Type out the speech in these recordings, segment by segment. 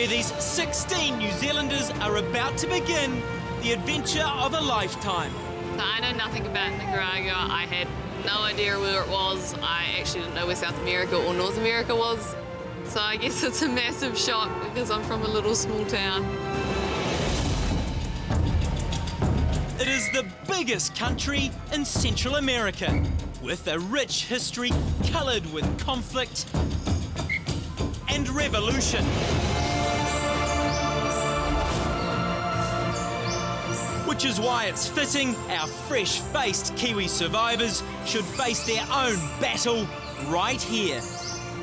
where these 16 New Zealanders are about to begin the adventure of a lifetime. I know nothing about Nicaragua. I had no idea where it was. I actually didn't know where South America or North America was. So I guess it's a massive shock because I'm from a little small town. It is the biggest country in Central America, with a rich history coloured with conflict and revolution. Which is why it's fitting our fresh-faced Kiwi survivors should face their own battle right here.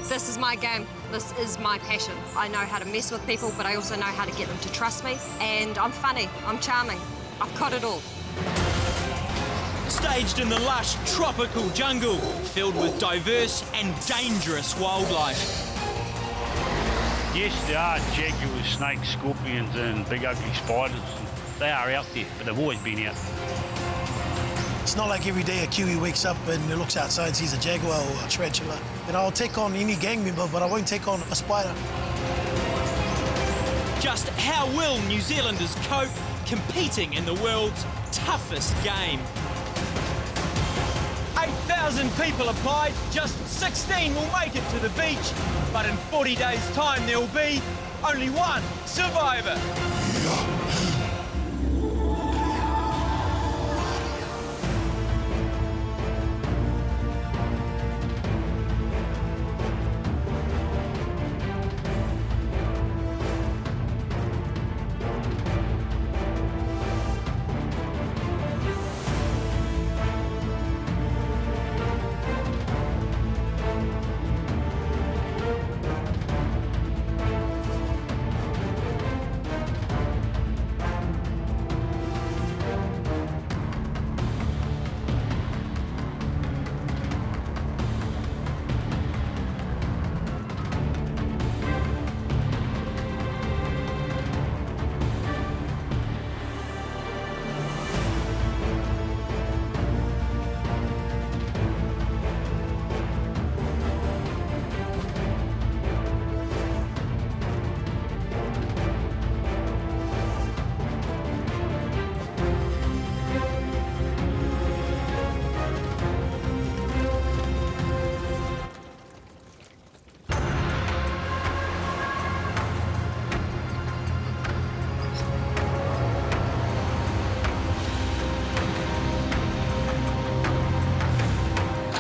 This is my game. This is my passion. I know how to mess with people, but I also know how to get them to trust me. And I'm funny, I'm charming. I've got it all. Staged in the lush tropical jungle, filled with diverse and dangerous wildlife. Yes, there are jaguars, snakes, scorpions and big ugly spiders. They are out there, but they've always been out. It's not like every day a Kiwi wakes up and looks outside and sees a jaguar or a tarantula. You know, I'll take on any gang member, but I won't take on a spider. Just how will New Zealanders cope competing in the world's toughest game? 8,000 people applied, just 16 will make it to the beach, but in 40 days' time there will be only one survivor.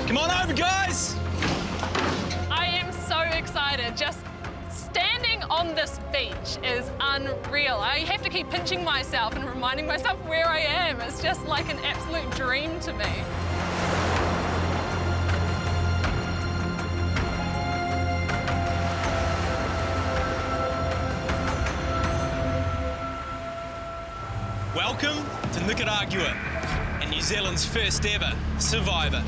Come on over, guys! I am so excited. Just standing on this beach is unreal. I have to keep pinching myself and reminding myself where I am. It's just like an absolute dream to me. Welcome to Nicaragua and New Zealand's first ever survivor.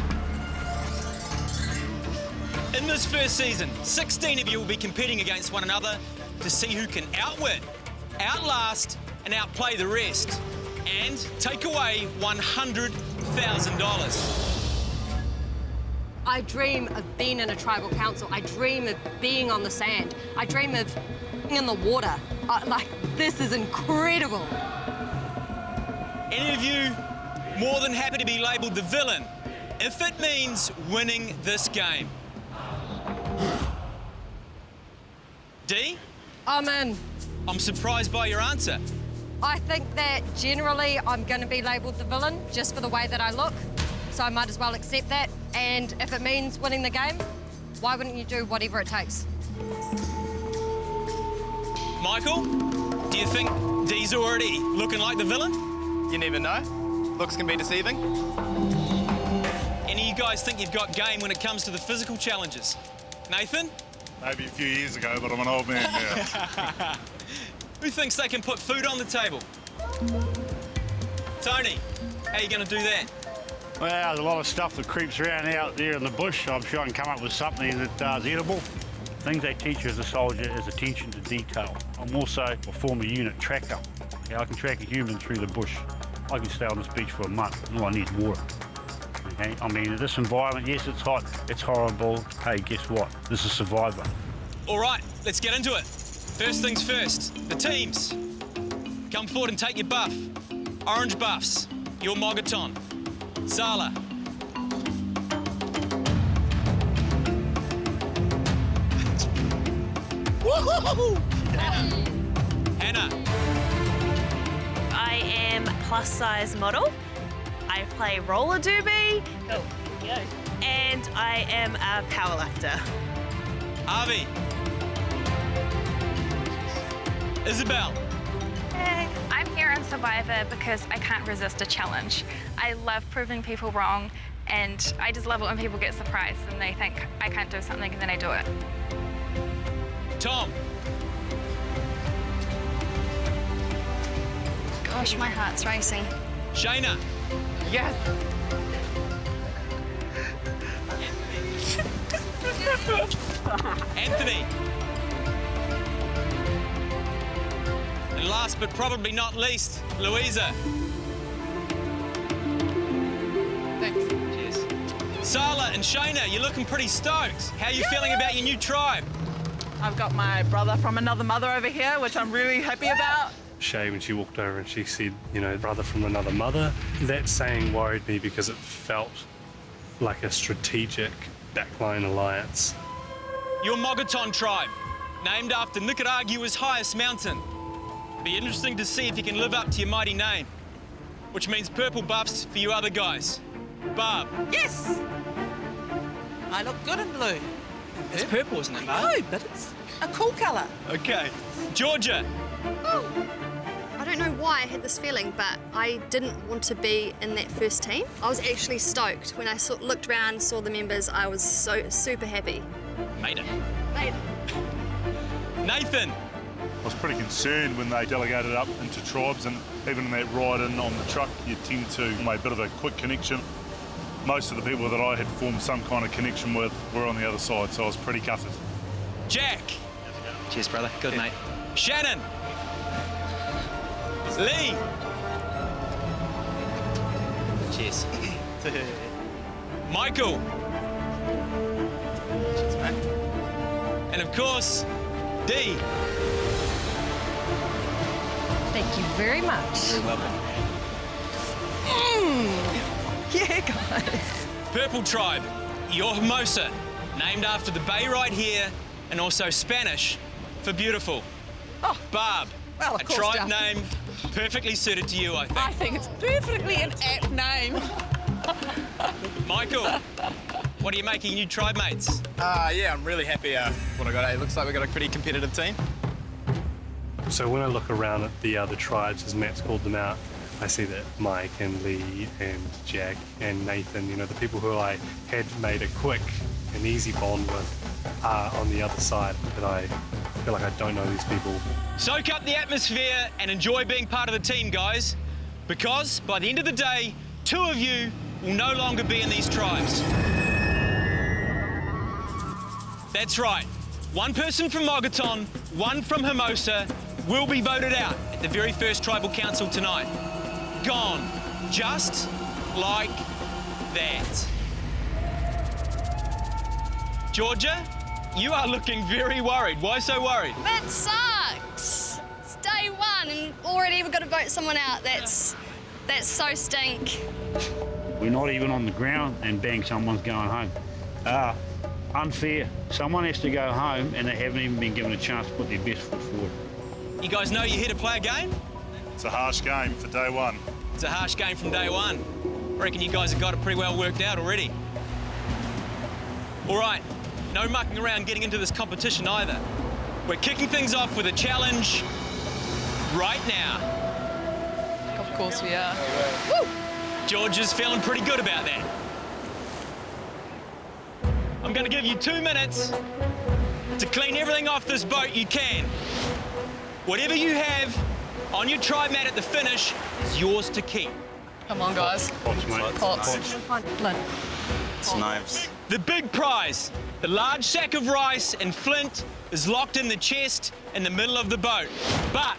In this first season, 16 of you will be competing against one another to see who can outwit, outlast, and outplay the rest, and take away $100,000. I dream of being in a tribal council. I dream of being on the sand. I dream of being in the water. This is incredible. Any of you more than happy to be labelled the villain if it means winning this game? D? I'm in. I'm surprised by your answer. I think that generally I'm going to be labelled the villain just for the way that I look, so I might as well accept that. And if it means winning the game, why wouldn't you do whatever it takes? Michael, do you think D's already looking like the villain? You never know. Looks can be deceiving. Any of you guys think you've got game when it comes to the physical challenges? Nathan? Maybe a few years ago, but I'm an old man now. Who thinks they can put food on the table? Tony, how are you going to do that? Well, there's a lot of stuff that creeps around out there in the bush. I'm sure I can come up with something that's edible. Things they teach you as a soldier is attention to detail. I'm also a former unit tracker. Okay, I can track a human through the bush. I can stay on this beach for a month, and all I need is water. Okay? I mean, this environment, yes, it's hot, it's horrible. Hey, guess what? This is Survivor. All right, let's get into it. First things first, the teams. Come forward and take your buff. Orange buffs, your Mogaton. Sala. Woohoo! Hannah. I am plus size model. I play roller derby. Oh, here we go. And I am a powerlifter. Avi. Isabel. Hey, I'm here on Survivor because I can't resist a challenge. I love proving people wrong, and I just love it when people get surprised and they think I can't do something and then I do it. Tom. Gosh, my heart's racing. Shayna. Yes. Anthony. And last but probably not least, Louisa. Thanks. Cheers. Sala and Shayna, you're looking pretty stoked. How are you feeling about your new tribe? I've got my brother from another mother over here, which I'm really happy about. Shay, when she walked over and she said, you know, brother from another mother, that saying worried me because it felt like a strategic backline alliance. Your Mogaton tribe, named after Nicaragua's highest mountain. Be interesting to see if you can live up to your mighty name, which means purple buffs for you other guys. Barb. Yes! I look good in blue. It's purple, isn't it, Barb? No, but it's a cool colour. Okay. Georgia. I don't know why I had this feeling, but I didn't want to be in that first team. I was actually stoked. When I looked around, saw the members, I was so super happy. Made it. Made it. Nathan. I was pretty concerned when they delegated up into tribes, and even in that ride in on the truck, you tend to make a bit of a quick connection. Most of the people that I had formed some kind of connection with were on the other side, so I was pretty gutted. Jack. Cheers, brother. Good, mate. Shannon. Lee. Cheers. Michael. Cheers, mate. And of course, Dee. Thank you very much. You're welcome. Yeah, guys. Purple tribe, your Hermosa, named after the bay right here, and also Spanish for beautiful. Oh, Barb, well, of a course, tribe Justin. name perfectly suited to you, I think. I think it's perfectly an apt name. Michael, what are you making new tribe mates? Yeah, I'm really happy what I got. It looks like we've got a pretty competitive team. So when I look around at the other tribes, as Matt's called them out, I see that Mike and Lee and Jack and Nathan, you know, the people who I had made a quick and easy bond with are on the other side, but I feel like I don't know these people. Soak up the atmosphere and enjoy being part of the team, guys, because by the end of the day, 2 of you will no longer be in these tribes. That's right. 1 person from Mogaton, 1 from Hermosa will be voted out at the very first tribal council tonight. Gone, just like that. Georgia, you are looking very worried. Why so worried? That sucks. It's day 1 and already we've got to vote someone out. That's so stink. We're not even on the ground and bang, someone's going home. Unfair. Someone has to go home and they haven't even been given a chance to put their best foot forward. You guys know you're here to play a game? It's a harsh game for day 1. It's a harsh game from day 1. I reckon you guys have got it pretty well worked out already. All right, no mucking around getting into this competition either. We're kicking things off with a challenge right now. Of course we are. Woo! Georgia's feeling pretty good about that. I'm going to give you 2 minutes to clean everything off this boat you can. Whatever you have on your tribe mat at the finish is yours to keep. Come on, guys. Pots, mate. Pots. It's knives. The big prize, the large sack of rice and flint, is locked in the chest in the middle of the boat. But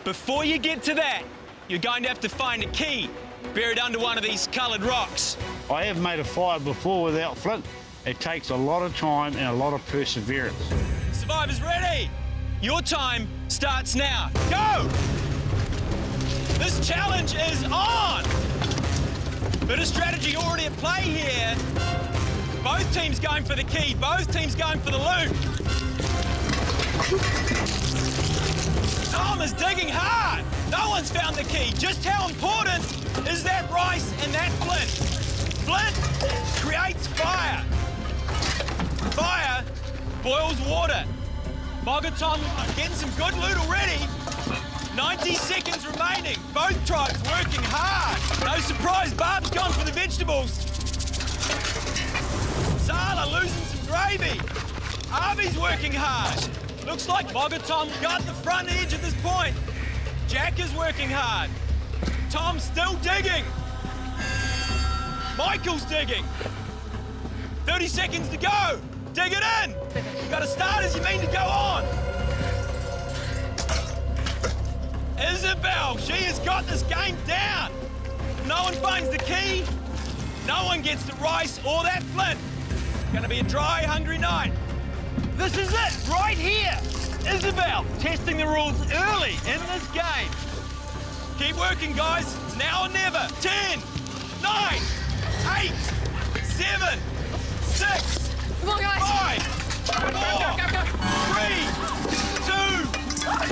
before you get to that, you're going to have to find a key buried under one of these coloured rocks. I have made a fire before without flint. It takes a lot of time and a lot of perseverance. Survivors ready? your time starts now. Go! This challenge is on! Bit of strategy already at play here. Both teams going for the key, both teams going for the loot. Tom is digging hard. No one's found the key. Just how important is that rice and that flint? Flint creates fire. Fire boils water. Mogaton getting some good loot already. 90 seconds remaining. Both tribes working hard. No surprise, Barb's gone for the vegetables. Sala losing some gravy. Arby's working hard. Looks like Mogaton got the front edge at this point. Jack is working hard. Tom's still digging. Michael's digging. 30 seconds to go. Dig it in. Got to start as you mean to go on. Isabel, she has got this game down. No one finds the key. No one gets the rice or that flint. Gonna be a dry, hungry night. This is it, right here. Isabel testing the rules early in this game. Keep working, guys. It's now or never. 10, 9, 8, 7, 6, Come on, guys. 5, 4, 3, 2,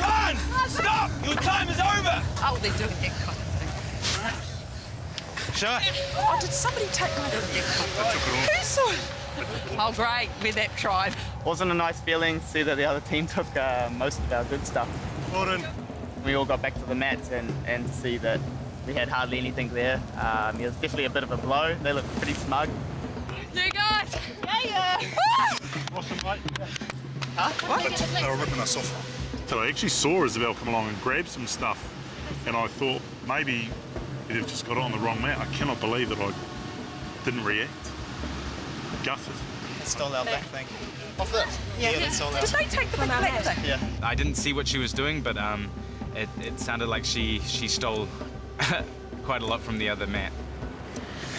1. Stop! Your time is over. Oh, they're doing that kind of thing. Sure. Oh, did somebody take my Who saw it? Oh, great, we're that tribe. Wasn't a nice feeling to see that the other team took most of our good stuff. Well done. We all got back to the mats and to see that we had hardly anything there. It was definitely a bit of a blow. They looked pretty smug. You guys. Yeah. Awesome, mate. Huh? What? They were ripping us off. So I actually saw Isabel come along and grab some stuff, and I thought maybe they've just got it on the wrong mat. I cannot believe that I didn't react. Gutted. Stole our black thing. Off this? Yeah, they stole Did they take the black thing? Yeah. I didn't see what she was doing, but it sounded like she stole quite a lot from the other mat.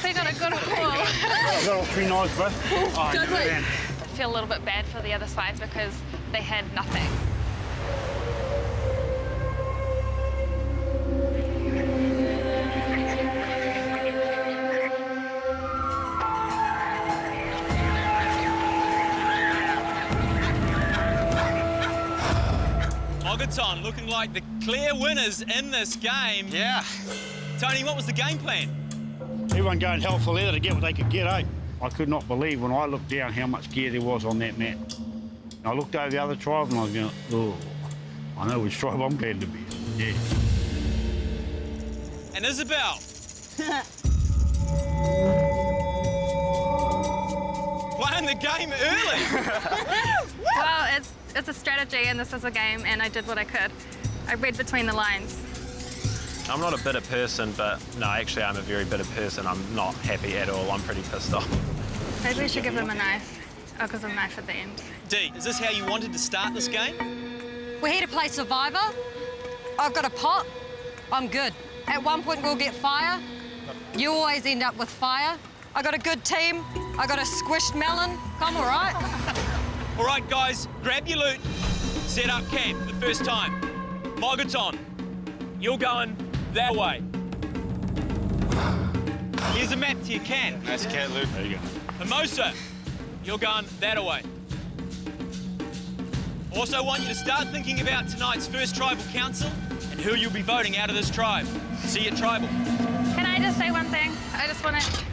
They got a good haul. I got all 3 knives, bro. Oh, Good loot. I feel a little bit bad for the other side because they had nothing. Mogaton looking like the clear winners in this game. Yeah. Tony, what was the game plan? Everyone going hell for leather to get what they could get, eh? I could not believe when I looked down how much gear there was on that mat. And I looked over the other tribe and I was going, oh, I know which tribe I'm glad to be. Yeah. And Isabel. Playing the game early. Well, it's a strategy and this is a game and I did what I could. I read between the lines. I'm not a bitter person, but no, actually I'm a very bitter person. I'm not happy at all. I'm pretty pissed off. Maybe we should give them a knife. Oh, because of a knife at the end. Dee, is this how you wanted to start this game? We're here to play Survivor. I've got a pot. I'm good. At one point, we'll get fire. You always end up with fire. I got a good team. I got a squished melon. I'm all right. All right, guys, grab your loot. Set up camp the first time. Mogaton, you're going that way. Here's a map to your can. Nice cat loot. There you go. Hermosa, you're going that way. Also want you to start thinking about tonight's first tribal council and who you'll be voting out of this tribe. See you at tribal. Can I just say one thing? I just want to...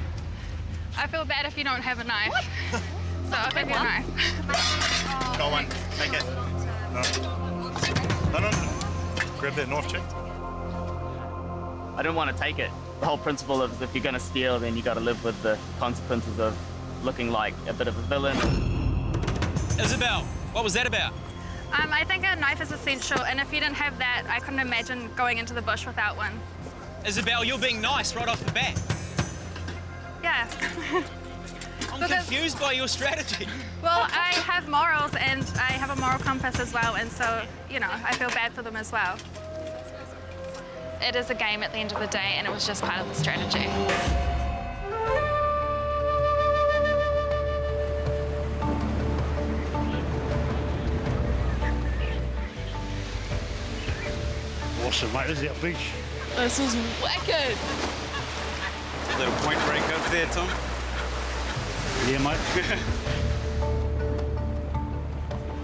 I feel bad if you don't have a knife. So I'll give you a knife. Got one. Take it. No. Grab that knife, chick. I didn't want to take it. The whole principle of if you're going to steal, then you got to live with the consequences of looking like a bit of a villain. Isabel, what was that about? I think a knife is essential, and if you didn't have that, I couldn't imagine going into the bush without one. Isabel, you're being nice right off the bat. Yeah. I'm confused by your strategy. Well, I have morals, and I have a moral compass as well, and so, you know, I feel bad for them as well. It is a game at the end of the day, and it was just part of the strategy. Awesome, mate. This is our beach. This is wicked. Little point break over there, Tom. Yeah, mate.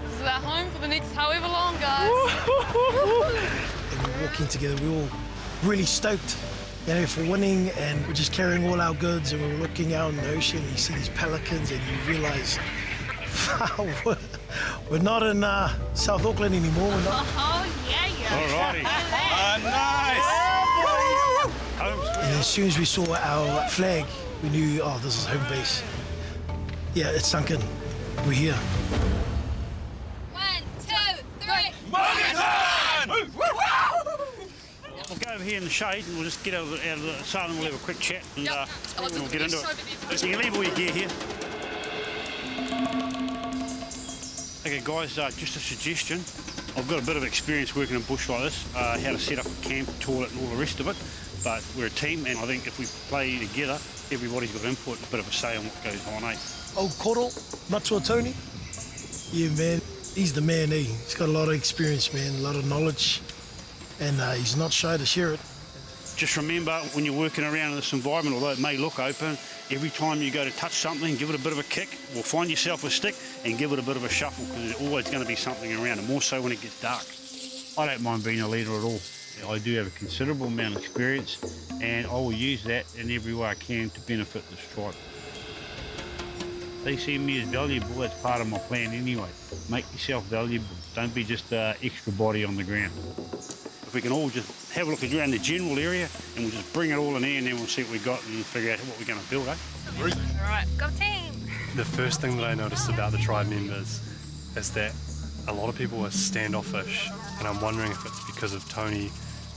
This is our home for the next however long, guys. And we're walking together, we're all really stoked, you know, for winning, and we're just carrying all our goods, and we're looking out in the ocean, and you see these pelicans, and you realise, we're not in South Auckland anymore. We're not. Oh, yeah, yeah. All righty. Nice. And as soon as we saw our flag, we knew, oh, this is home base. Yeah, it's sunk in. We're here. 1, 2, 3. Mogaton! We'll go over here in the shade and we'll just get out of the sun and we'll have a quick chat and we'll get into it. You can leave all your gear here. Okay guys, just a suggestion. I've got a bit of experience working in bush like this, how to set up a camp, toilet and all the rest of it. But we're a team, and I think if we play together, everybody's got input, a bit of a say on what goes on, eh? Old Koro, Matua Tony. Yeah, man, he's the man, eh? He's got a lot of experience, man, a lot of knowledge, and he's not shy to share it. Just remember, when you're working around in this environment, although it may look open, every time you go to touch something, give it a bit of a kick, or find yourself a stick and give it a bit of a shuffle, because there's always going to be something around, and more so when it gets dark. I don't mind being a leader at all. I do have a considerable amount of experience, and I will use that in every way I can to benefit this tribe. They see me as valuable, that's part of my plan anyway. Make yourself valuable, don't be just an extra body on the ground. If we can all just have a look around the general area and we'll just bring it all in there, and then we'll see what we got and figure out what we're going to build, eh? All right, go team. The first thing that I noticed about the tribe members is that a lot of people are standoffish, and I'm wondering if it's because of Tony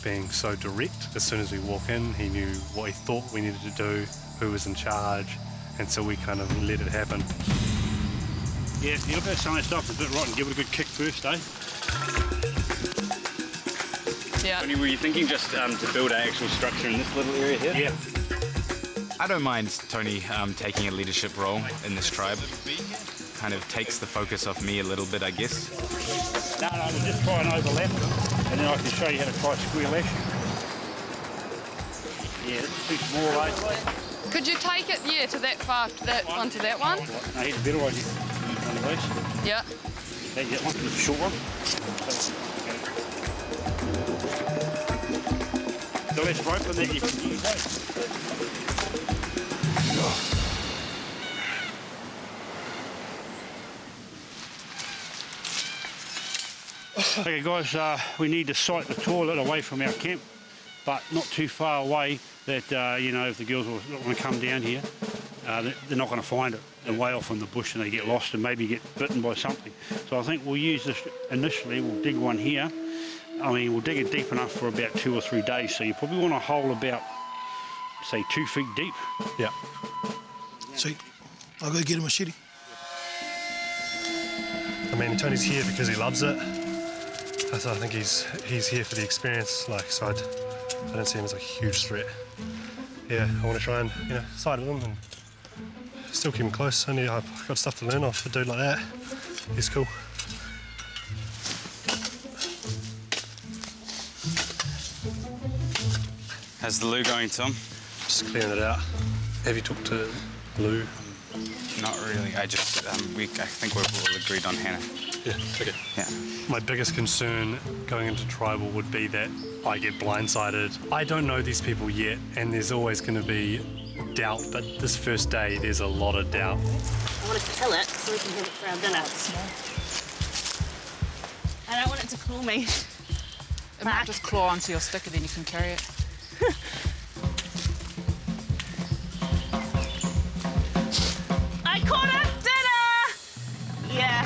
being so direct. As soon as we walk in, he knew what he thought we needed to do, who was in charge, and so we kind of let it happen. Yeah, you look at some of that stuff a bit right and give it a good kick first, eh? Yeah. Tony, were you thinking just to build an actual structure in this little area here? Yeah. I don't mind Tony taking a leadership role in this tribe. Kind of takes the focus off me a little bit, I guess. No, we'll just try and overlap them, and then I can show you how to try square lash. Yeah, it's too small, eh? Could you take it, to that far, to that one, to that one? No, here's a better idea. One of those. Yeah. Take that one, the short one. So let's rope, and then you can use those. Okay guys, we need to site the toilet away from our camp, but not too far away that, you know, if the girls want to come down here, they're not going to find it. They're way off in the bush and they get lost and maybe get bitten by something. So I think we'll use this initially, we'll dig one here. I mean, we'll dig it deep enough for about 2 or 3 days, so you probably want a hole about, say, 2 feet deep. Yeah. Sweet. I'll go get a machete. I mean, Tony's here because he loves it. So I think he's here for the experience, so I don't see him as a huge threat. Yeah, I want to try and, side with him and still keep him close. Only I've got stuff to learn off a dude like that. He's cool. How's the loo going, Tom? Just clearing it out. Have you talked to Lou? Not really. I think we've all agreed on Hannah. Yeah, okay. Yeah. My biggest concern going into tribal would be that I get blindsided. I don't know these people yet, and there's always going to be doubt, but this first day, there's a lot of doubt. I want to kill it so we can have it for our dinner. I don't want it to claw me. It might just claw onto your stick and then you can carry it. I caught us dinner! Yeah.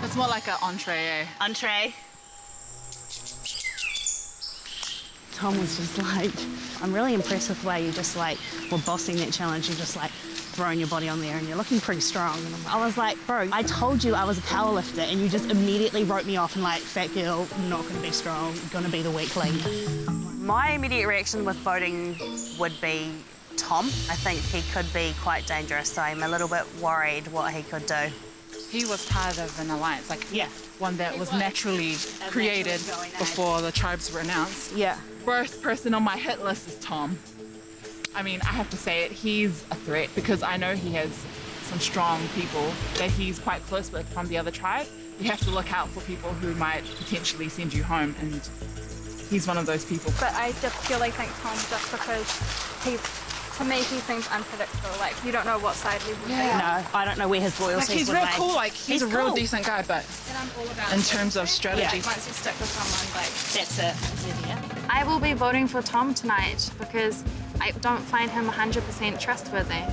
It's more like an entree, eh? Entree. Tom was just like, I'm really impressed with the way you just were bossing that challenge. You're just throwing your body on there and you're looking pretty strong. And I was like, bro, I told you I was a powerlifter and you just immediately wrote me off and fat girl, not gonna be strong, gonna be the weak link. My immediate reaction with voting would be Tom. I think he could be quite dangerous, so I'm a little bit worried what he could do. he was part of an alliance, like one that was naturally created before the tribes were announced. Yeah. First person on my hit list is Tom. I mean, I have to say it, he's a threat because I know he has some strong people that he's quite close with from the other tribe. You have to look out for people who might potentially send you home, and he's one of those people. But I just purely think Tom, just because to me, he seems unpredictable. Like, you don't know what side he would be. No, I don't know where his loyalties Like, he's would real lie. cool. Like, he's a real decent guy, but And I'm all about in terms of strategy. once you stick with someone, like, that's it. I will be voting for Tom tonight because I don't find him 100% trustworthy.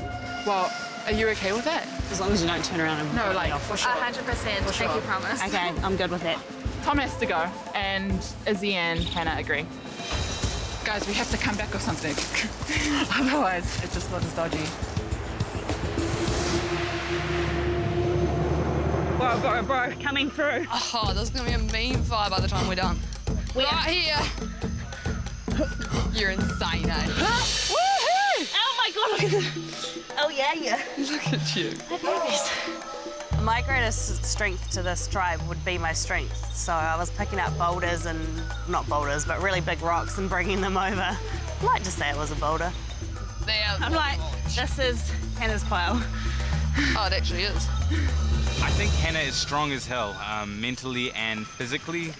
Well, are you okay with that? As long as you don't turn around and No, like, off. for sure. 100%. For Thank sure. you, promise. Okay, I'm good with that. Tom has to go, and Izzy and Hannah agree. Guys, we have to come back or something. Otherwise, it just looks dodgy. Bro, coming through. Oh, this is gonna be a mean fight by the time we're done. Right here. You're insane, eh? Woohoo! Oh my god, look at this. Oh yeah. Look at you. My greatest strength to this tribe would be my strength. So I was picking up boulders and, not boulders, but really big rocks and bringing them over. I'd like to say it was a boulder. I'm like, this is Hannah's pile. Oh, it actually is. I think Hannah is strong as hell, mentally and physically.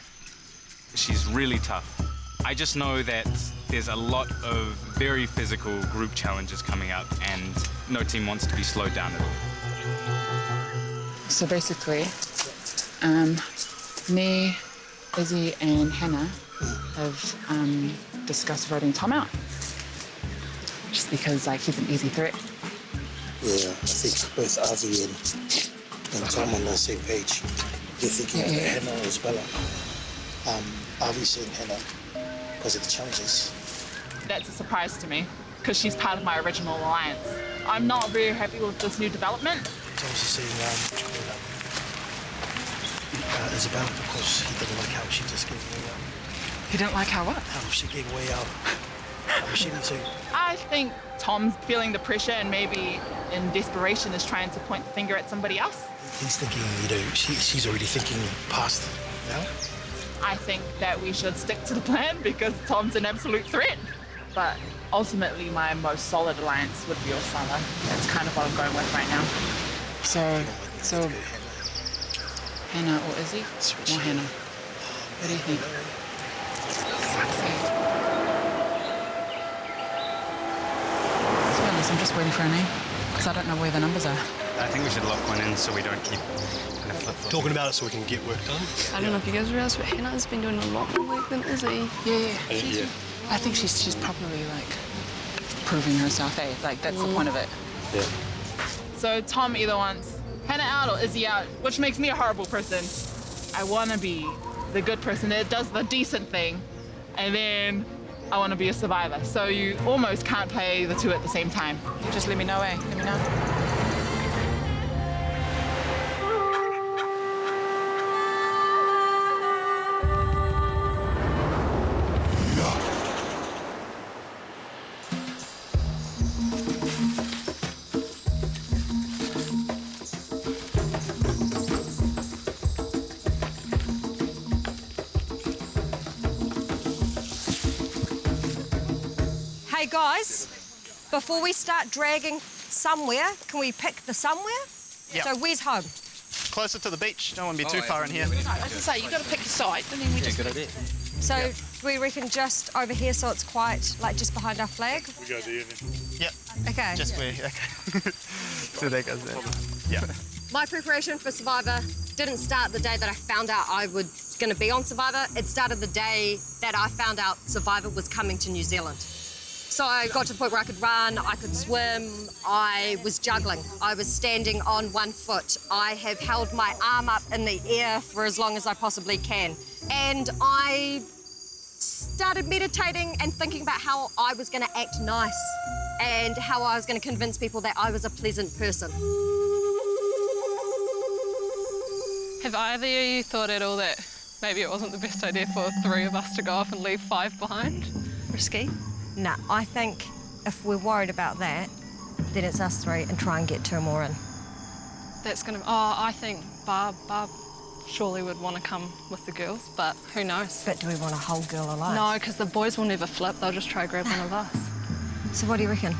She's really tough. I just know that there's a lot of very physical group challenges coming up, and no team wants to be slowed down at all. So basically, me, Izzy, and Hannah have discussed voting Tom out. Just because, like, he's an easy threat. Yeah, I think both Avi and Tom on the same page. They're thinking about Hannah as well. Avi saying Hannah because of the challenges. That's a surprise to me, because she's part of my original alliance. I'm not very happy with this new development. Tom's saying Isabella because he didn't like how she just gave away out. He didn't like how what? How she gave away out. I'm assuming too. I think Tom's feeling the pressure and maybe in desperation is trying to point the finger at somebody else. He's thinking, she's already thinking past now. I think that we should stick to the plan because Tom's an absolute threat. But ultimately, my most solid alliance would be Osama. That's kind of what I'm going with right now. So Hannah or Izzy? Or Hannah? What do you think? Fuck's sake. To be honest, I'm just waiting for a name because I don't know where the numbers are. I think we should lock one in so we don't keep kind of flip-flopping. Talking about it so we can get work done. I don't know if you guys realize, but Hannah's been doing a lot more work than Izzy. Yeah. I think she's probably like proving herself, eh? Like that's the point of it. Yeah. So Tom either wants Hannah out or Izzy out, which makes me a horrible person. I want to be the good person that does the decent thing, and then I want to be a survivor. So you almost can't play the two at the same time. Just let me know, eh? Let me know. Hey guys, before we start dragging somewhere, can we pick the somewhere? Yep. So where's home? Closer to the beach. Don't want to be too far in here. No, I was to say, you've got to pick your side, and then we just... good idea. So we reckon just over here so it's quite, like just behind our flag? We go there then. Yep. Okay. Just where, okay. So that goes there. Yeah. My preparation for Survivor didn't start the day that I found out I was going to be on Survivor. It started the day that I found out Survivor was coming to New Zealand. So I got to the point where I could run, I could swim, I was juggling. I was standing on one foot. I have held my arm up in the air for as long as I possibly can. And I started meditating and thinking about how I was going to act nice and how I was going to convince people that I was a pleasant person. Have either of you thought at all that maybe it wasn't the best idea for 3 of us to go off and leave 5 behind? Risky? No, I think if we're worried about that, then it's us 3 and try and get 2 more in. that's going to... Oh, I think Barb surely would want to come with the girls, but who knows? But do we want a whole girl alive? No, because the boys will never flip. They'll just try to grab one of us. So what do you reckon?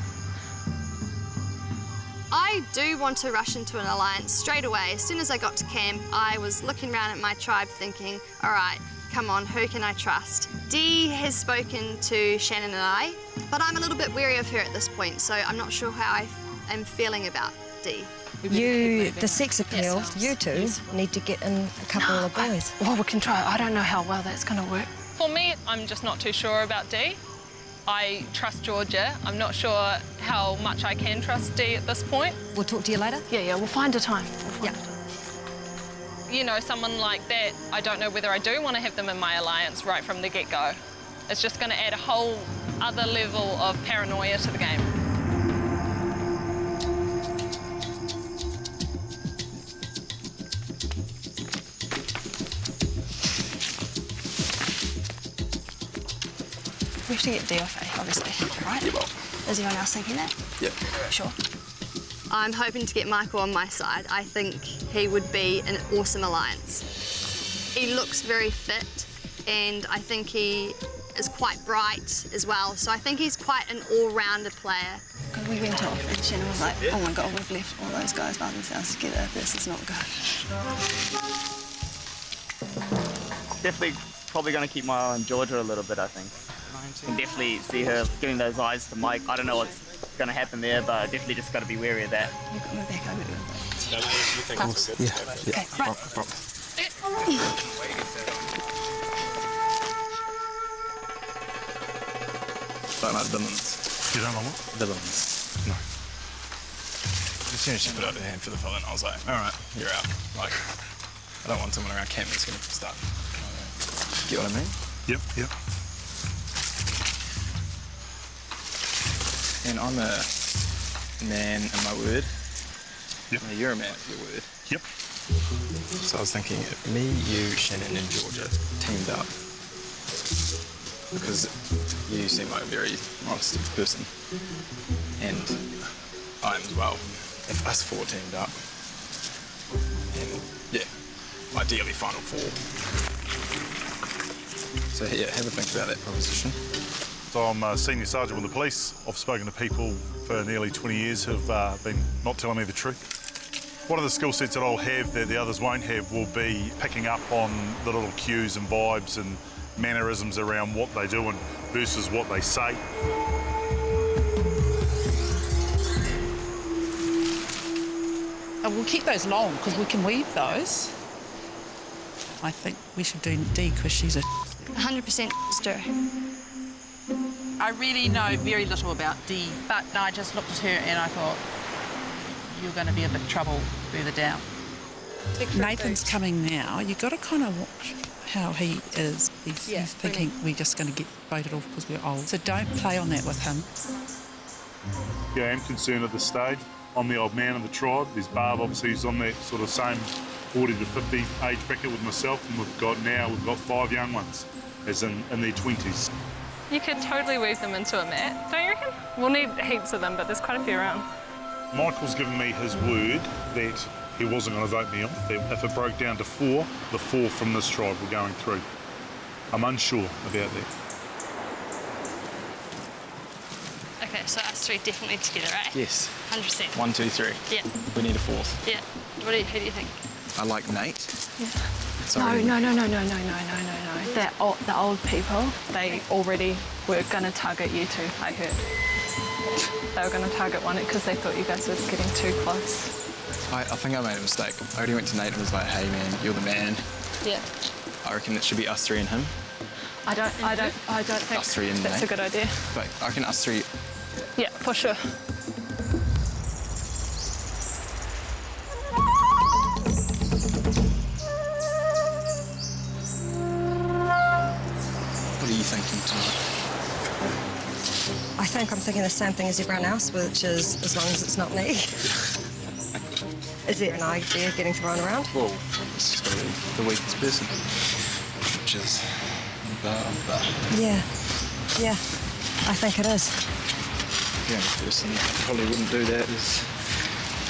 I do want to rush into an alliance straight away. As soon as I got to camp, I was looking around at my tribe thinking, all right, come on, who can I trust? Dee has spoken to Shannon and I, but I'm a little bit wary of her at this point, so I'm not sure how I am feeling about Dee. The sex appeal, you two need to get in a couple of boys. Well, we can try. I don't know how well that's going to work. For me, I'm just not too sure about Dee. I trust Georgia. I'm not sure how much I can trust Dee at this point. We'll talk to you later? Yeah, we'll find a time. You know, someone like that, I don't know whether I do want to have them in my alliance right from the get-go. It's just going to add a whole other level of paranoia to the game. We have to get D off A, obviously, right? Yeah, well. Is anyone else thinking that? Yeah. Sure. I'm hoping to get Michael on my side. I think he would be an awesome alliance. He looks very fit, and I think he is quite bright as well, so I think he's quite an all-rounder player. Because we went off and Shannon was like, oh my God, we've left all those guys by themselves together. This is not good. Definitely probably going to keep my eye on Georgia a little bit, I think. You can definitely see her giving those eyes to Mike. I don't know what's going to happen there, but I definitely just got to be wary of that. You've got my back over there. Yeah. Okay, right. Don't like villains. You don't like what? Villains. No. As soon as she put out her hand for the villain, I was like, all right, you're out. Like, I don't want someone around camp that's going to start. Get what I mean? Yep. And I'm a man of my word. Yep. Now you're a man of your word. Yep. So I was thinking, if me, you, Shannon, and Georgia teamed up, because you seem like a very honest person, and I am as well. If us four teamed up, and yeah, ideally final four. So yeah, have a think about that proposition. So I'm a senior sergeant with the police. I've spoken to people for nearly 20 years who've been not telling me the truth. One of the skill sets that I'll have that the others won't have will be picking up on the little cues and vibes and mannerisms around what they do and versus what they say. We'll keep those long because we can weave those. I think we should do D because she's a 100% stir. I really know very little about D, but I just looked at her and I thought, you're going to be a bit trouble further down. Nathan's coming now. You've got to kind of watch how he is. He's thinking we're just going to get voted off because we're old. So don't play on that with him. Yeah, I am concerned at this stage. I'm the old man of the tribe. There's Barb, obviously, who's on that sort of same 40 to 50 age bracket with myself, and we've got 5 young ones, as in their 20s. You could totally weave them into a mat, don't you reckon? We'll need heaps of them, but there's quite a few around. Michael's given me his word that he wasn't going to vote me off. That if it broke down to 4, the 4 from this tribe were going through. I'm unsure about that. Okay, so us three definitely together, right? Yes. 100%. 1, 2, 3. Yeah. We need a 4th. Yeah. Who do you think? I like Nate. Yeah. Sorry. No. The old people, they already were going to target you two, I heard. They were going to target one because they thought you guys were getting too close. I think I made a mistake. I already went to Nate and was like, hey man, you're the man. Yeah. I reckon it should be us 3 and him. I don't think us 3 and that's Nate. a good idea. But I reckon us 3. Yeah, for sure. What are you thinking tonight? I think I'm thinking the same thing as everyone else, which is as long as it's not me. Is there an idea getting thrown around? Well, it's just got to be the weakest person, which is Barb. Yeah, I think it is. The only person that probably wouldn't do that is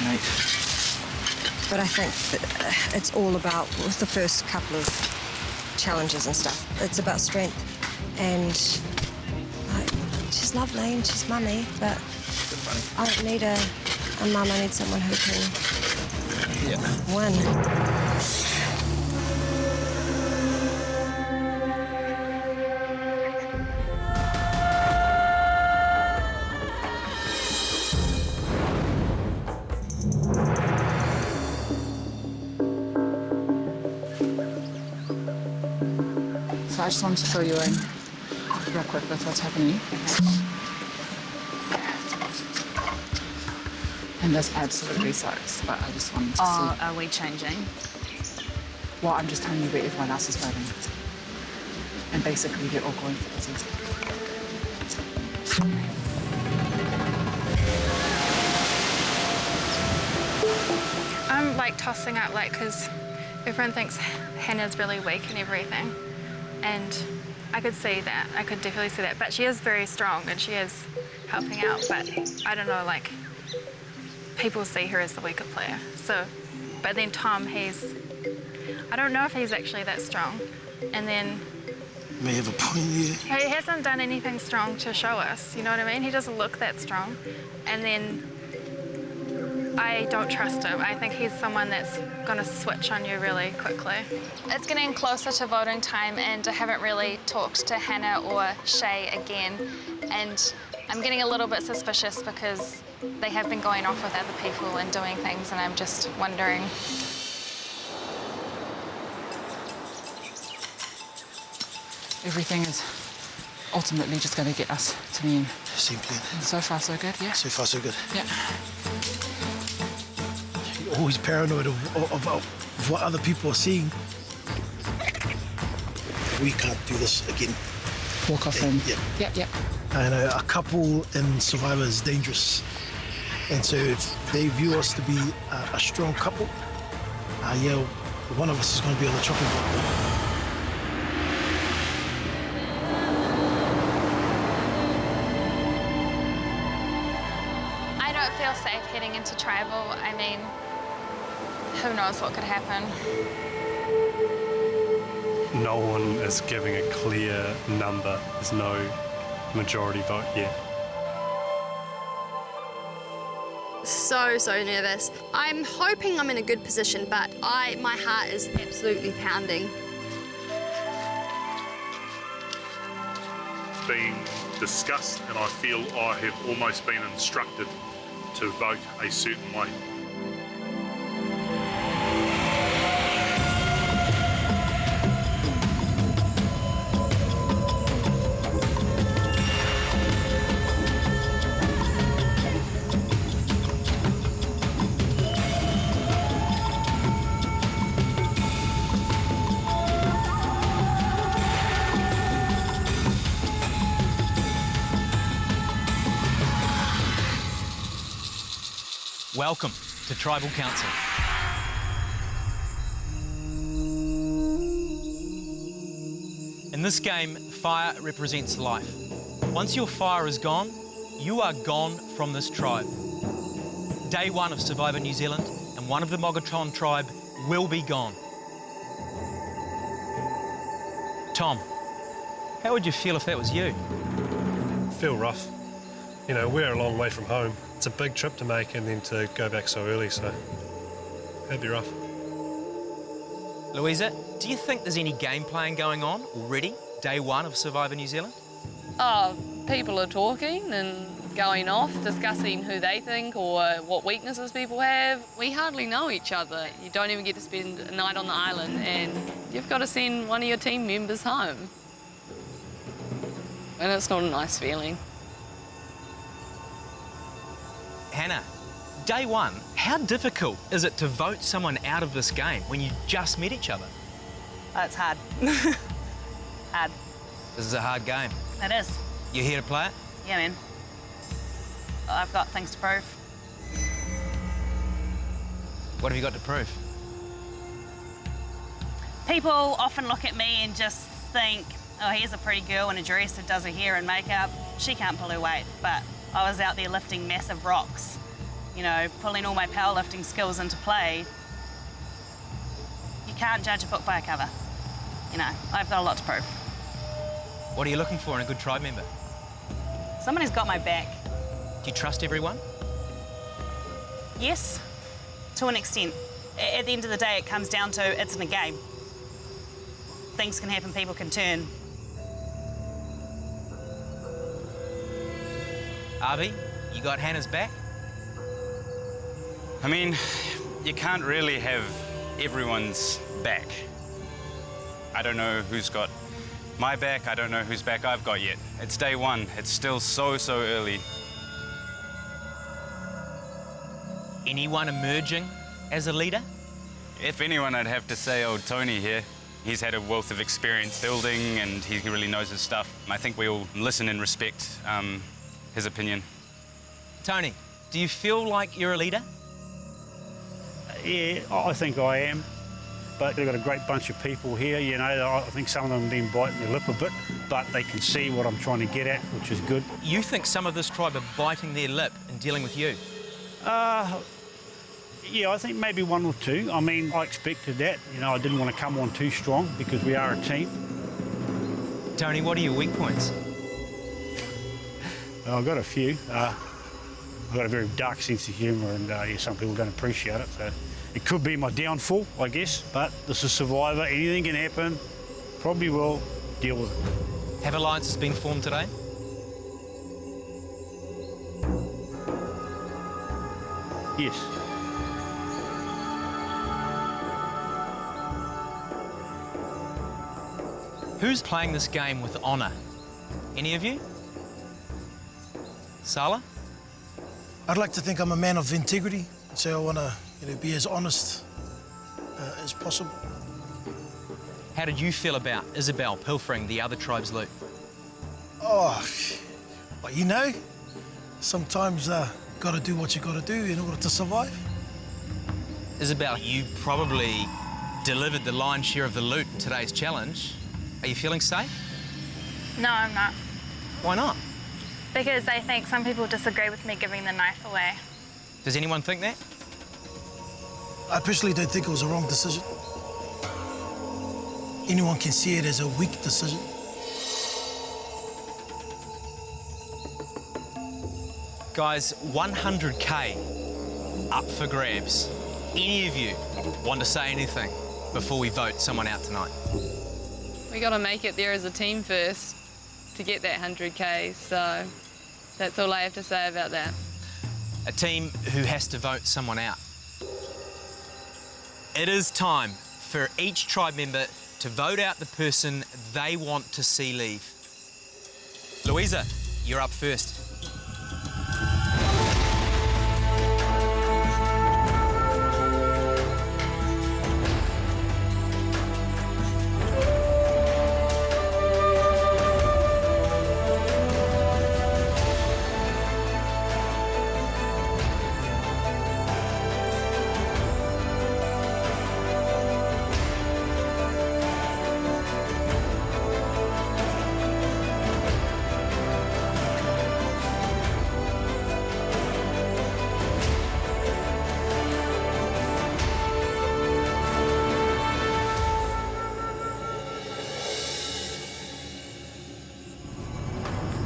Nate. But I think that it's all about, with the first couple of challenges and stuff, it's about strength. And she's lovely and she's mummy, but I don't need a mum, I need someone who can win. So I just wanted to fill you in real quick with what's happening. And this absolutely sucks, but I just wanted to see. Are we changing? Well, I'm just telling you where everyone else is voting. And basically, they're all going for the season. I'm like tossing up, like, because everyone thinks Hannah's really weak and everything. And I could see that. I could definitely see that. But she is very strong and she is helping out. But I don't know, like, people see her as the weaker player. So, but then Tom, I don't know if he's actually that strong. And then May have a point here. he hasn't done anything strong to show us, you know what I mean? He doesn't look that strong. And then I don't trust him. I think he's someone that's gonna switch on you really quickly. It's getting closer to voting time and I haven't really talked to Hannah or Shay again. And I'm getting a little bit suspicious because they have been going off with other people and doing things and I'm just wondering. Everything is ultimately just going to get us to the end. Same plan. And so far, so good, yeah? So far, so good. Yeah. You're always paranoid of what other people are seeing. We can't do this again. Walk off him. Yeah. Yep. And a couple in Survivor is dangerous. And so if they view us to be a strong couple, one of us is going to be on the chopping block. I don't feel safe heading into tribal. I mean, who knows what could happen. No one is giving a clear number. There's no majority vote yet. So nervous. I'm hoping I'm in a good position, but my heart is absolutely pounding. Being discussed, and I feel I have almost been instructed to vote a certain way. Welcome to Tribal Council. In this game, fire represents life. Once your fire is gone, you are gone from this tribe. Day one of Survivor New Zealand and one of the Mogaton tribe will be gone. Tom, how would you feel if that was you? Feel rough. You know, we're a long way from home. It's a big trip to make and then to go back so early, so that'd be rough. Louisa, do you think there's any game playing going on already, day one of Survivor New Zealand? Oh, people are talking and going off, discussing who they think or what weaknesses people have. We hardly know each other. You don't even get to spend a night on the island and you've got to send one of your team members home. And it's not a nice feeling. Hannah, day one, how difficult is it to vote someone out of this game when you just met each other? It's hard. Hard. This is a hard game. It is. You here to play it? Yeah, man. I've got things to prove. What have you got to prove? People often look at me and just think, oh, here's a pretty girl in a dress that does her hair and makeup. She can't pull her weight. But I was out there lifting massive rocks, you know, pulling all my powerlifting skills into play can't judge a book by a cover. You know, I've got a lot to prove. What are you looking for in a good tribe member? Someone who's got my back. Do you trust everyone? Yes, to an extent. At the end of the day, it comes down to it's in a game. Things can happen, people can turn. Avi, you got Hannah's back? I mean, you can't really have everyone's back. I don't know who's got my back, I don't know whose back I've got yet. It's day one, it's still so early. Anyone emerging as a leader? If anyone, I'd have to say old Tony here. He's had a wealth of experience building and he really knows his stuff. I think we all listen and respect his opinion. Tony, do you feel like you're a leader? Yeah, I think I am. But they've got a great bunch of people here, you know. I think some of them have been biting their lip a bit, but they can see what I'm trying to get at, which is good. You think some of this tribe are biting their lip and dealing with you? Yeah, I think maybe one or two. I mean, I expected that. You know, I didn't want to come on too strong because we are a team. Tony, what are your weak points? I've got a few. I've got a very dark sense of humour and yeah, some people don't appreciate it. So it could be my downfall, I guess, but this is Survivor. Anything can happen. Probably will deal with it. Have alliances been formed today? Yes. Who's playing this game with honour? Any of you? Sala? I'd like to think I'm a man of integrity, so I want to be as honest as possible. How did you feel about Isabel pilfering the other tribe's loot? Oh, well, you know, sometimes got to do what you got to do in order to survive. Isabel, you probably delivered the lion's share of the loot in today's challenge. Are you feeling safe? No, I'm not. Why not? Because I think some people disagree with me giving the knife away. Does anyone think that? I personally don't think it was a wrong decision. Anyone can see it as a weak decision. Guys, 100K up for grabs. Any of you want to say anything before we vote someone out tonight? We got to make it there as a team first to get that 100K, so that's all I have to say about that. A team who has to vote someone out. It is time for each tribe member to vote out the person they want to see leave. Louisa, you're up first.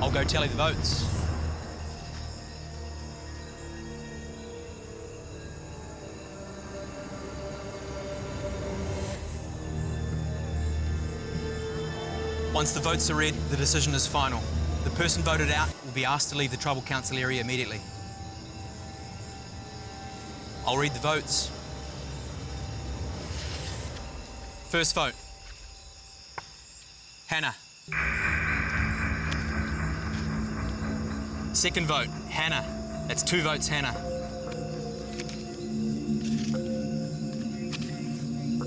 I'll go tally the votes. Once the votes are read, the decision is final. The person voted out will be asked to leave the Tribal Council area immediately. I'll read the votes. First vote. Hannah. Second vote, Hannah. That's 2 votes, Hannah.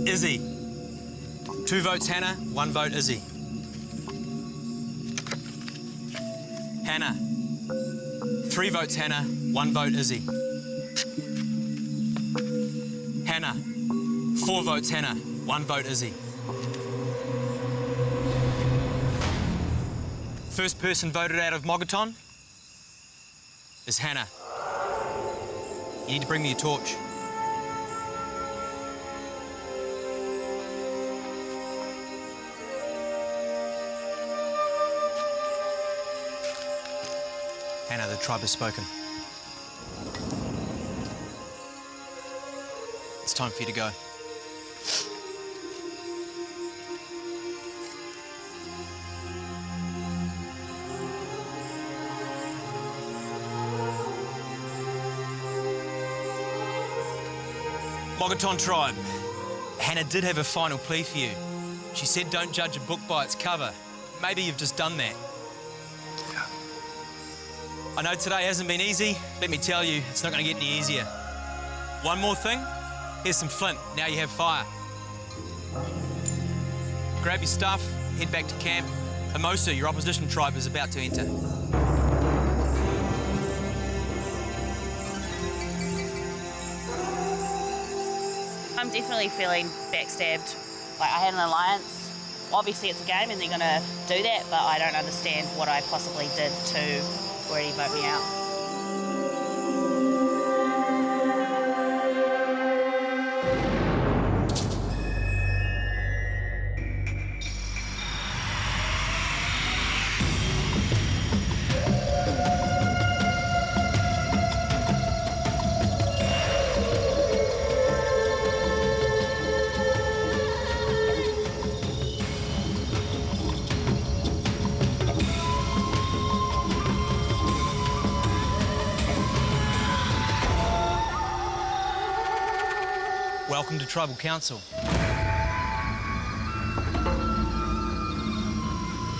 Izzy. 2 votes, Hannah. 1 vote, Izzy. Hannah. 3 votes, Hannah. 1 vote, Izzy. Hannah. 4 votes, Hannah. 1 vote, Izzy. First person voted out of Mogaton is Hannah. You need to bring me a torch. Hannah, the tribe has spoken. It's time for you to go. Mogaton tribe, Hannah did have a final plea for you. She said don't judge a book by its cover. Maybe you've just done that. I know today hasn't been easy. Let me tell you, it's not going to get any easier. One more thing, here's some flint. Now you have fire. Grab your stuff, head back to camp. Hermosa, your opposition tribe, is about to enter. I'm definitely feeling backstabbed. Like, I had an alliance. Obviously it's a game and they're gonna do that, but I don't understand what I possibly did to already vote me out. Welcome to Tribal Council.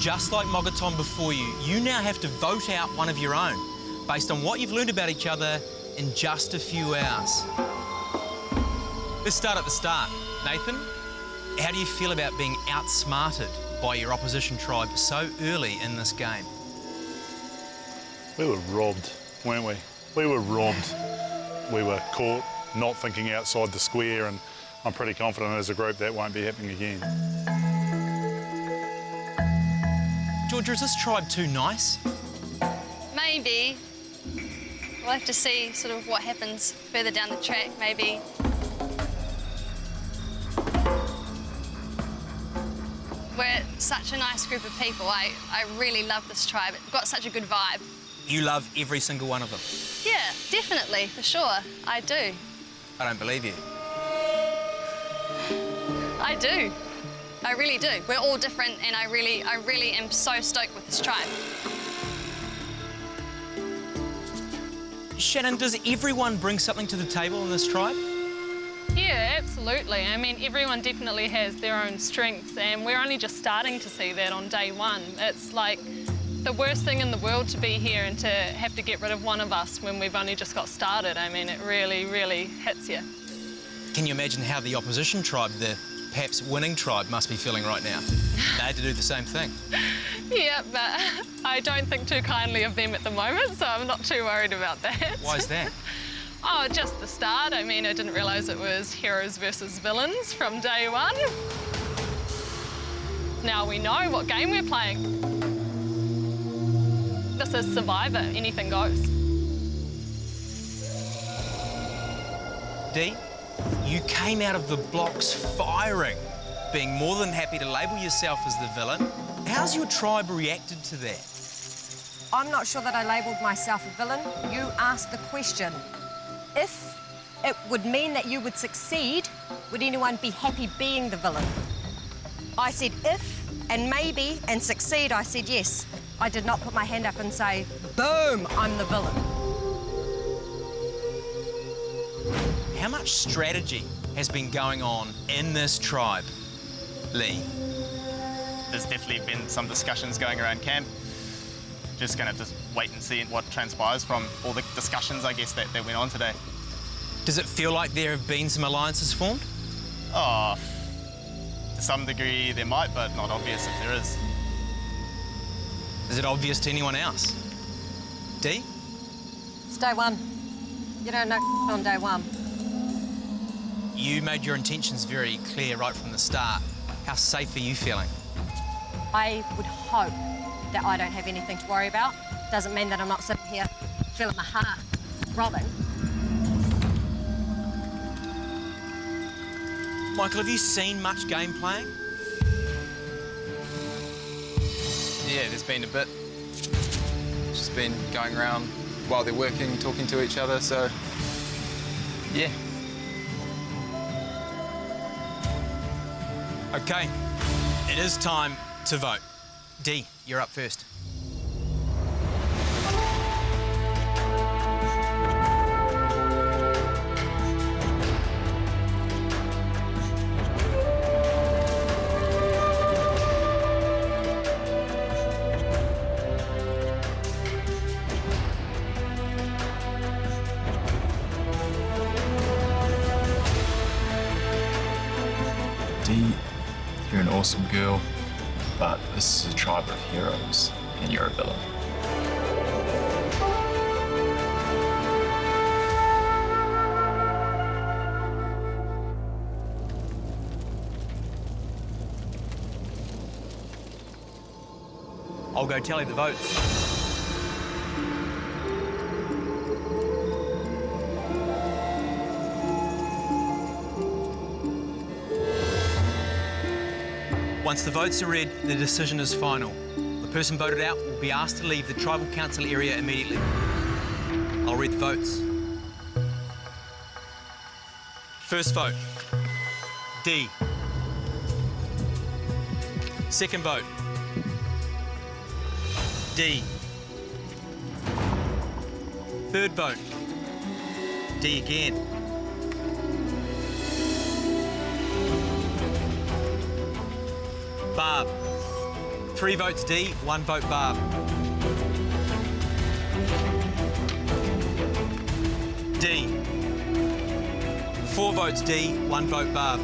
Just like Mogaton before you, you now have to vote out one of your own based on what you've learned about each other in just a few hours. Let's start at the start. Nathan, how do you feel about being outsmarted by your opposition tribe so early in this game? We were robbed, weren't we? We were robbed. We were caught not thinking outside the square, and I'm pretty confident as a group that won't be happening again. Georgia, is this tribe too nice? Maybe. We'll have to see sort of what happens further down the track, maybe. We're such a nice group of people. I really love this tribe. It's got such a good vibe. You love every single one of them. Yeah, definitely, for sure. I do. I don't believe you. I do. I really do. We're all different, and I really am so stoked with this tribe. Shannon, does everyone bring something to the table in this tribe? Yeah, absolutely. I mean, everyone definitely has their own strengths, and we're only just starting to see that on day one. It's like the worst thing in the world to be here and to have to get rid of one of us when we've only just got started. I mean, it really, really hits you. Can you imagine how the opposition tribe, the perhaps winning tribe, must be feeling right now? They had to do the same thing. Yeah, but I don't think too kindly of them at the moment, so I'm not too worried about that. Why is that? Oh, just the start. I mean, I didn't realise it was heroes versus villains from day one. Now we know what game we're playing. This is Survivor, anything goes. Dee, you came out of the blocks firing, being more than happy to label yourself as the villain. How's your tribe reacted to that? I'm not sure that I labelled myself a villain. You asked the question. If it would mean that you would succeed, would anyone be happy being the villain? I said if, and maybe, and succeed, I said yes. I did not put my hand up and say, boom, I'm the villain. How much strategy has been going on in this tribe, Lee? There's definitely been some discussions going around camp. Just gonna just wait and see what transpires from all the discussions, I guess, that went on today. Does it feel like there have been some alliances formed? Oh, to some degree there might, but not obvious if there is. Is it obvious to anyone else? Dee? It's day one. You don't know on day one. You made your intentions very clear right from the start. How safe are you feeling? I would hope that I don't have anything to worry about. Doesn't mean that I'm not sitting here feeling my heart throbbing. Michael, have you seen much game playing? Yeah, there's been a bit. just been going around while they're working, talking to each other, so yeah. Okay, it is time to vote. Dee, you're up first. Dee, you're an awesome girl, but this is a tribe of heroes, and you're a villain. I'll go tally the votes. Once the votes are read, the decision is final. The person voted out will be asked to leave the tribal council area immediately. I'll read the votes. First vote, D. Second vote, D. Third vote, D again. Barb. 3 votes D, 1 vote Barb. D. 4 votes D, 1 vote Barb.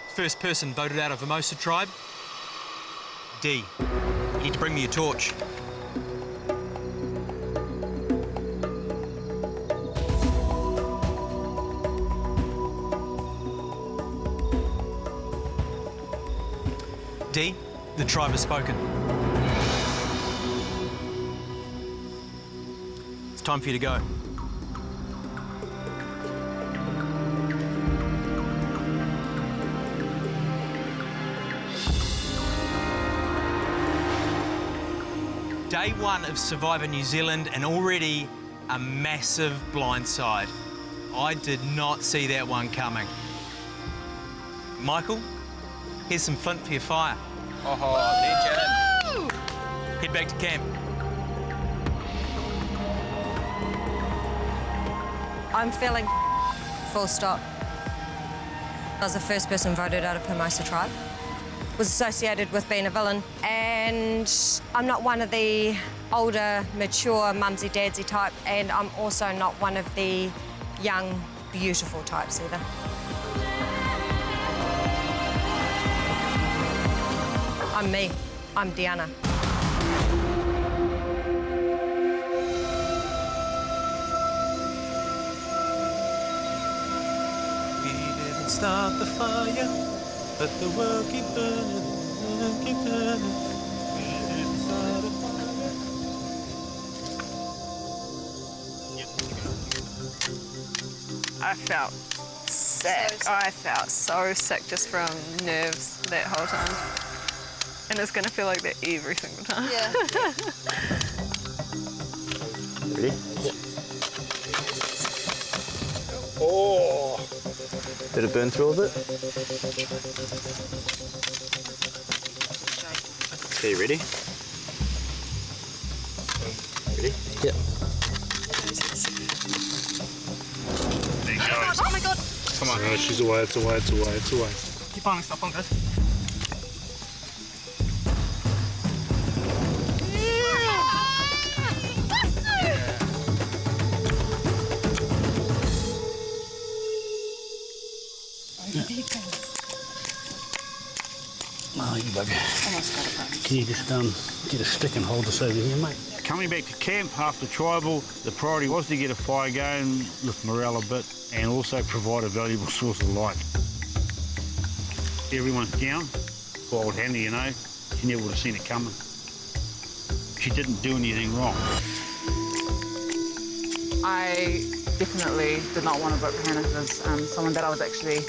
First person voted out of Hermosa tribe, D. You need to bring me a torch. D, the tribe has spoken. It's time for you to go. Day 1 of Survivor New Zealand, and already a massive blindside. I did not see that one coming. Michael, here's some flint for your fire. Oh, legend. Head back to camp. I'm feeling full stop. I was the first person voted out of Hermosa tribe. Was associated with being a villain, and I'm not one of the older, mature, mumsy-dadsy type, and I'm also not one of the young, beautiful types either. I'm me. I'm Deanna. We didn't start the fire, but the world keep burning, keep burning. We didn't start the I felt sick. I felt so sick just from nerves that whole time. And it's gonna feel like that every single time. Yeah. Ready? Yeah. Oh! Did it burn through a bit? Okay, ready? Ready? Yeah. There you go. Oh my god! Come on. No, she's away, it's away, it's away, it's away. Keep on, stop on, guys. Oh, you bugger. Can you just get a stick and hold this over here, mate? Coming back to camp after tribal, the priority was to get a fire going, lift morale a bit, and also provide a valuable source of light. Everyone's down. Wild Hannah, you know, she never would have seen it coming. She didn't do anything wrong. I definitely did not want to vote for Hannah as someone that I was actually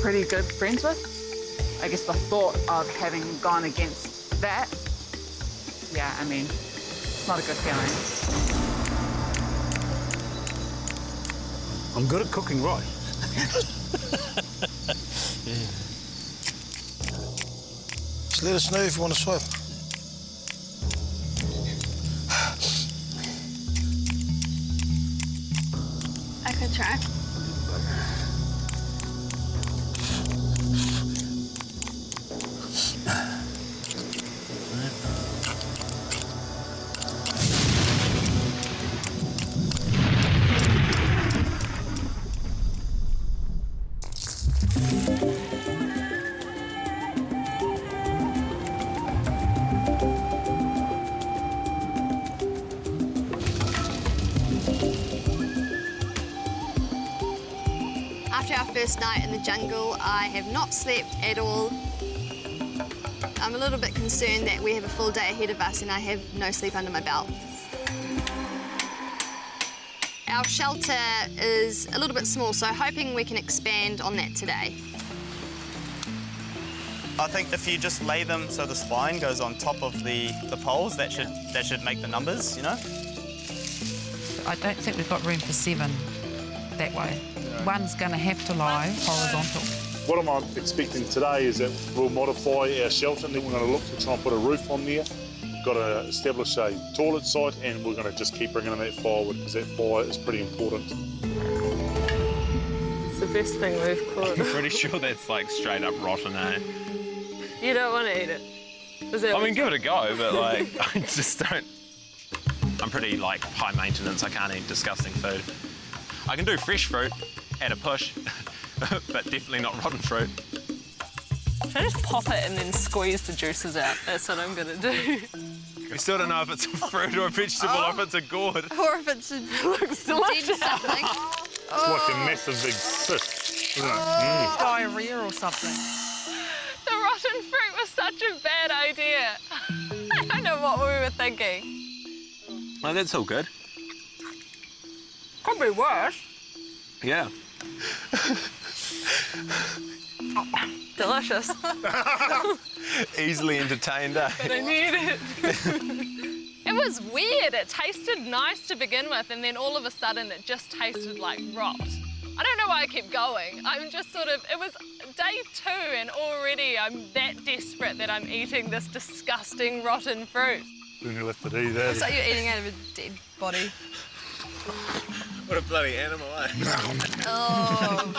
pretty good friends with. I guess the thought of having gone against that, yeah, I mean, it's not a good feeling. I'm good at cooking rice. Just let us know if you want to swap. I could try. After our first night in the jungle, I have not slept at all. I'm a little bit concerned that we have a full day ahead of us and I have no sleep under my belt. Our shelter is a little bit small, so hoping we can expand on that today. I think if you just lay them so the spine goes on top of the poles, that should make the numbers, you know? I don't think we've got room for 7 that way. One's going to have to lie horizontal. What I'm expecting today is that we'll modify our shelter, and then we're going to look to try and put a roof on there. We've got to establish a toilet site, and we're going to just keep bringing in that firewood because that fire is pretty important. It's the best thing we've caught. I'm pretty sure that's like straight up rotten, eh? You don't want to eat it. I mean, give it a go, but like, I just don't. I'm pretty like high maintenance. I can't eat disgusting food. I can do fresh fruit at a push, but definitely not rotten fruit. Should I just pop it and then squeeze the juices out? That's what I'm gonna do. We still don't know if it's a fruit or a vegetable, or if it's a gourd. Or if it looks delicious. Something. It's like a massive big cyst, isn't it? Diarrhea or something. The rotten fruit was such a bad idea. I don't know what we were thinking. Oh, that's all good. Could be worse. Yeah. Delicious. Easily entertained, eh? But I need it. It was weird. It tasted nice to begin with, and then all of a sudden it just tasted like rot. I don't know why I kept going. I'm just sort of, it was day 2 and already I'm that desperate that I'm eating this disgusting rotten fruit. Then you'll have to do that. It's like you're eating out of a dead body. What a bloody animal, eh? Oh.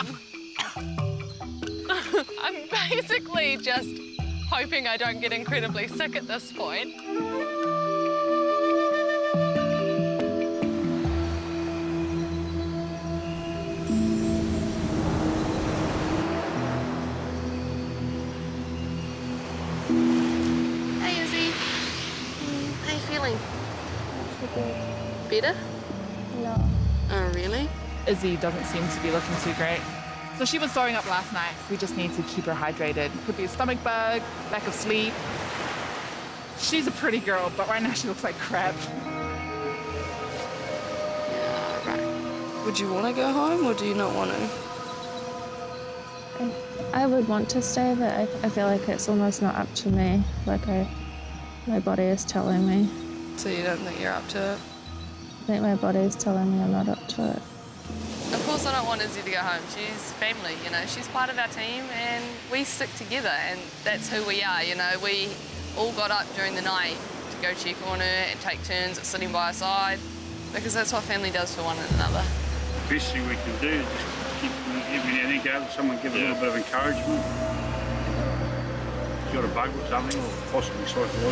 I'm basically just hoping I don't get incredibly sick at this point. Hey, Izzy. How you feeling? Better? No. Oh, really? Izzy doesn't seem to be looking too great. So she was throwing up last night. We just need to keep her hydrated. Could be a stomach bug, lack of sleep. She's a pretty girl, but right now she looks like crap. Yeah, right. Would you want to go home or do you not want to? I would want to stay, but I feel like it's almost not up to me. Like my body is telling me. So you don't think you're up to it? I think my body is telling me I'm not up to it. Of course I don't want Izzy to go home. She's family, you know. She's part of our team and we stick together and that's who we are, you know. We all got up during the night to go check on her and take turns at sitting by her side because that's what family does for one another. The best thing we can do is just keep every now and then go, someone give a little bit of encouragement. If you've got a bug or something, or possibly psychological.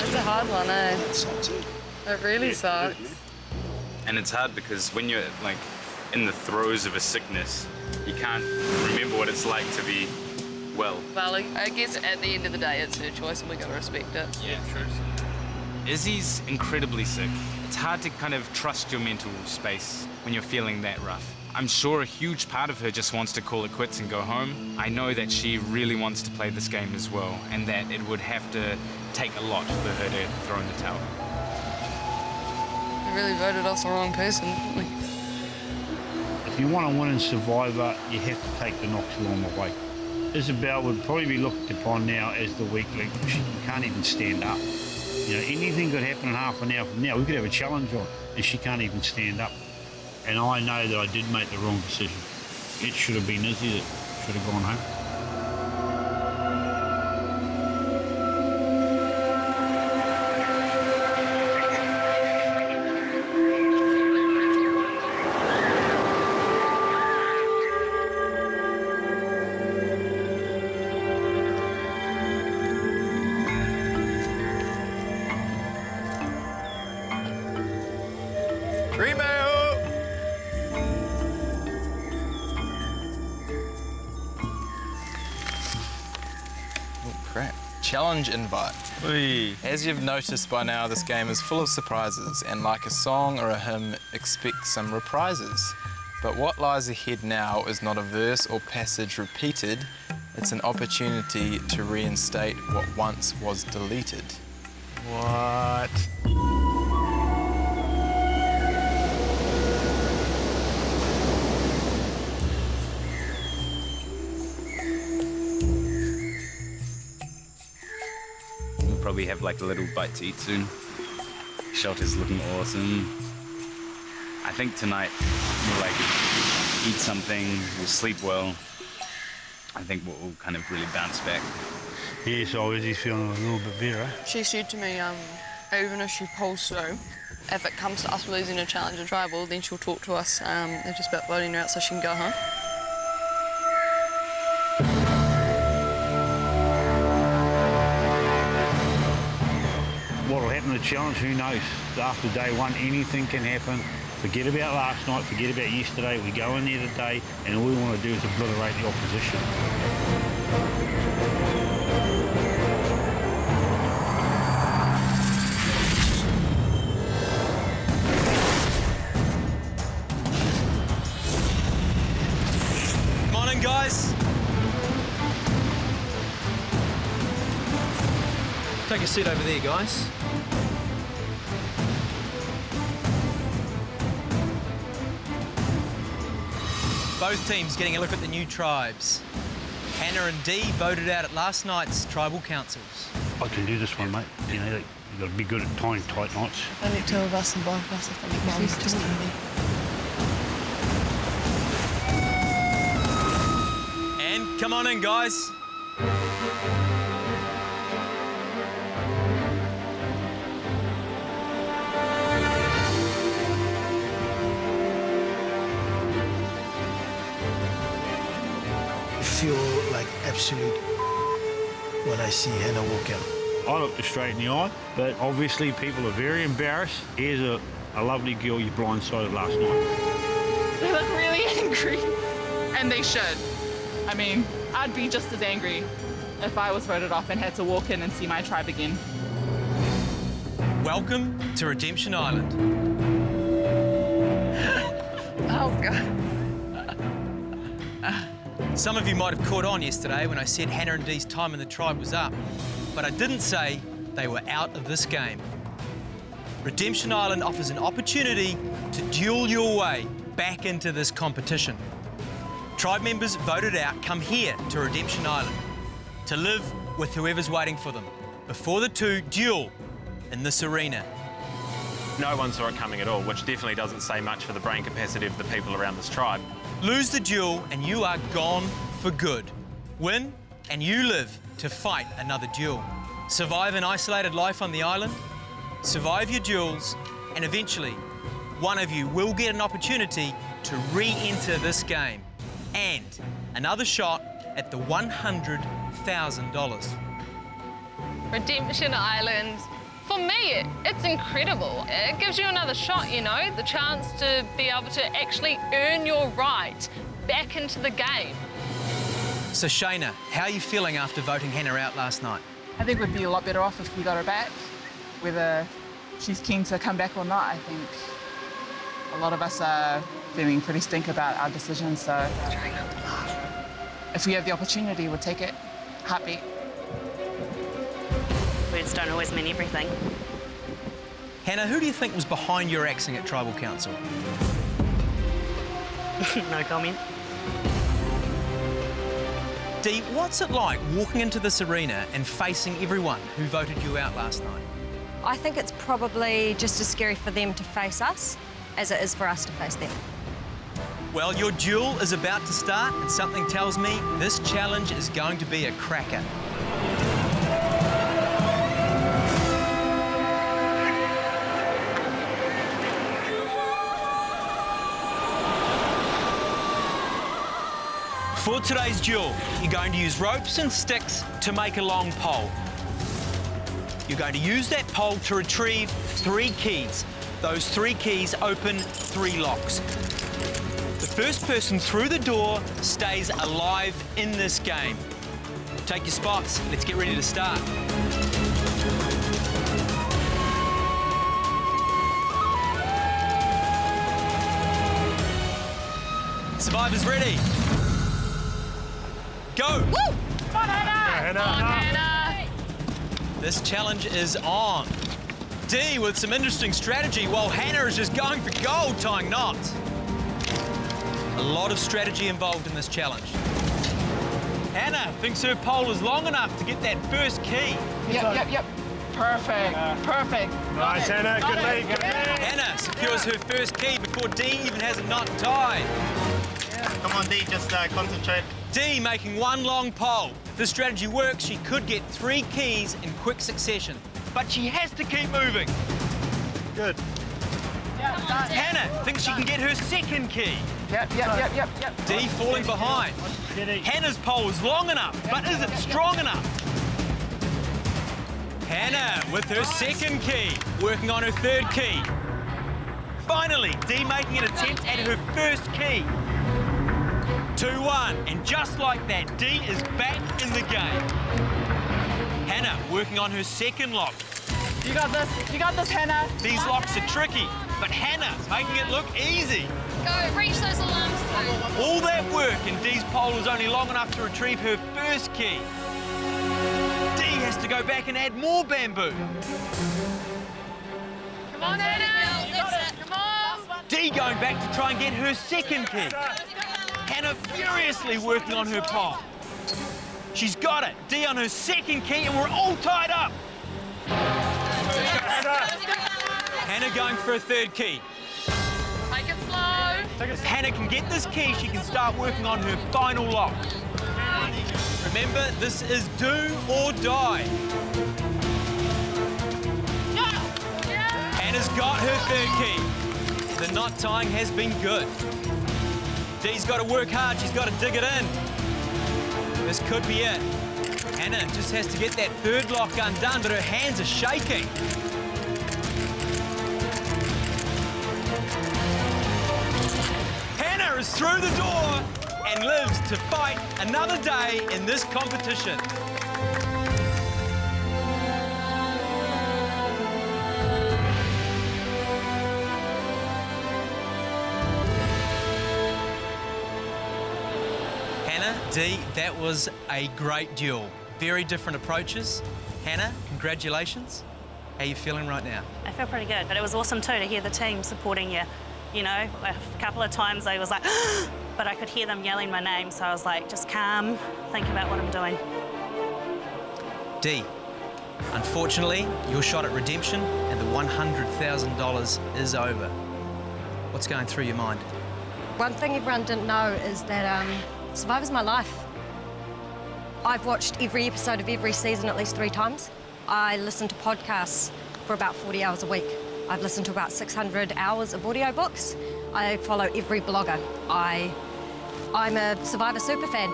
It's a hard one, eh? It sucks too. It really sucks. And it's hard because when you're like in the throes of a sickness, you can't remember what it's like to be well. Well, I guess at the end of the day, it's her choice and we got to respect it. Yeah, true. Izzy's incredibly sick. It's hard to kind of trust your mental space when you're feeling that rough. I'm sure a huge part of her just wants to call it quits and go home. I know that she really wants to play this game as well, and that it would have to take a lot for her to throw in the towel. We really voted us the wrong person, didn't we? If you want to win in Survivor, you have to take the Nicuraguan away. Isabel would probably be looked upon now as the weak link. She can't even stand up. You know, anything could happen in half an hour from now. We could have a challenge on, and she can't even stand up. And I know that I did make the wrong decision. It should have been Izzy that should have gone home. Challenge invite. As you've noticed by now, this game is full of surprises, and like a song or a hymn, expect some reprises. But what lies ahead now is not a verse or passage repeated, it's an opportunity to reinstate what once was deleted. What? Probably have like a little bite to eat soon. Shelter's looking awesome. I think tonight we'll like eat something, we'll sleep well. I think we'll kind of really bounce back. Yeah, so Izzy's feeling a little bit better. She said to me, even if she pulls through, if it comes to us losing a challenge of tribal, then she'll talk to us just about voting her out so she can go home. What'll happen in the challenge, who knows? After day one, anything can happen. Forget about last night, forget about yesterday. We go in there today, and all we want to do is obliterate the opposition. Come on in, guys. Take a seat over there, guys. Both teams getting a look at the new tribes. Hannah and Dee voted out at last night's tribal councils. I can do this one, mate. You know, you've got to be good at tying tight knots. Only two of us and both of us, I think. Mom's just And come on in, guys. Feel like absolute when I see Hannah walk out. I looked her straight in the eye, but obviously people are very embarrassed. Here's a lovely girl you blindsided last night. They look really angry. And they should. I mean, I'd be just as angry if I was voted off and had to walk in and see my tribe again. Welcome to Redemption Island. Oh, God. Some of you might have caught on yesterday when I said Hannah and Dee's time in the tribe was up, but I didn't say they were out of this game. Redemption Island offers an opportunity to duel your way back into this competition. Tribe members voted out come here to Redemption Island to live with whoever's waiting for them before the two duel in this arena. No one saw it coming at all, which definitely doesn't say much for the brain capacity of the people around this tribe. Lose the duel and you are gone for good. Win and you live to fight another duel. Survive an isolated life on the island, survive your duels, and eventually one of you will get an opportunity to re-enter this game and another shot at the $100,000. Redemption Island, for me, it's incredible. It gives you another shot, you know, the chance to be able to actually earn your right back into the game. So Shayna, how are you feeling after voting Hannah out last night? I think we'd be a lot better off if we got her back. Whether she's keen to come back or not, I think a lot of us are feeling pretty stink about our decision, so if we have the opportunity, we'll take it. Heartbeat. Words don't always mean everything. Hannah, who do you think was behind your axing at Tribal Council? No comment. Dee, what's it like walking into this arena and facing everyone who voted you out last night? I think it's probably just as scary for them to face us as it is for us to face them. Well, your duel is about to start, and something tells me this challenge is going to be a cracker. For today's duel, you're going to use ropes and sticks to make a long pole. You're going to use that pole to retrieve 3 keys. Those 3 keys open 3 locks. The first person through the door stays alive in this game. Take your spots, let's get ready to start. Survivors ready? Go! Woo! Come on, Hannah! Come on, Hannah! This challenge is on. Dee with some interesting strategy while Hannah is just going for gold, tying knots. A lot of strategy involved in this challenge. Hannah thinks her pole is long enough to get that first key. Yep. Perfect. Perfect. Nice, Hannah. Good lead. Hannah secures her first key before Dee even has a knot tied. Come on, Dee, just concentrate. Dee making one long pole. If this strategy works, she could get 3 keys in quick succession. But she has to keep moving. Good. Hannah thinks she can get her second key. Yep. Dee falling behind. Hannah's pole is long enough, but is it strong enough? Hannah with her second key, working on her third key. Finally, Dee making an attempt at her first key. 2-1, and just like that, Dee is back in the game. Hannah working on her second lock. You got this, Hannah. These locks are tricky, but Hannah's making it look easy. Go, reach those alarms too. All that work, and Dee's pole is only long enough to retrieve her first key. Dee has to go back and add more bamboo. Come on, Hannah. You got it. Come on. Dee going back to try and get her second key. Hannah furiously working on her pole. She's got it. Dee on her second key, and we're all tied up. Hannah going for a third key. Take it slow. If Hannah can get this key, she can start working on her final lock. Remember, this is do or die. Hannah's got her third key. The knot tying has been good. Dee's got to work hard. She's got to dig it in. This could be it. Hannah just has to get that third lock undone, but her hands are shaking. Hannah is through the door and lives to fight another day in this competition. Hannah, Dee, that was a great duel. Very different approaches. Hannah, congratulations. How are you feeling right now? I feel pretty good, but it was awesome too to hear the team supporting you. You know, a couple of times I was like, but I could hear them yelling my name, so I was like, just calm, think about what I'm doing. Dee, unfortunately, your shot at redemption and the $100,000 is over. What's going through your mind? One thing everyone didn't know is that Survivor's my life. I've watched every episode of every season at least 3 times. I listen to podcasts for about 40 hours a week. I've listened to about 600 hours of audiobooks. I follow every blogger. I'm a Survivor superfan.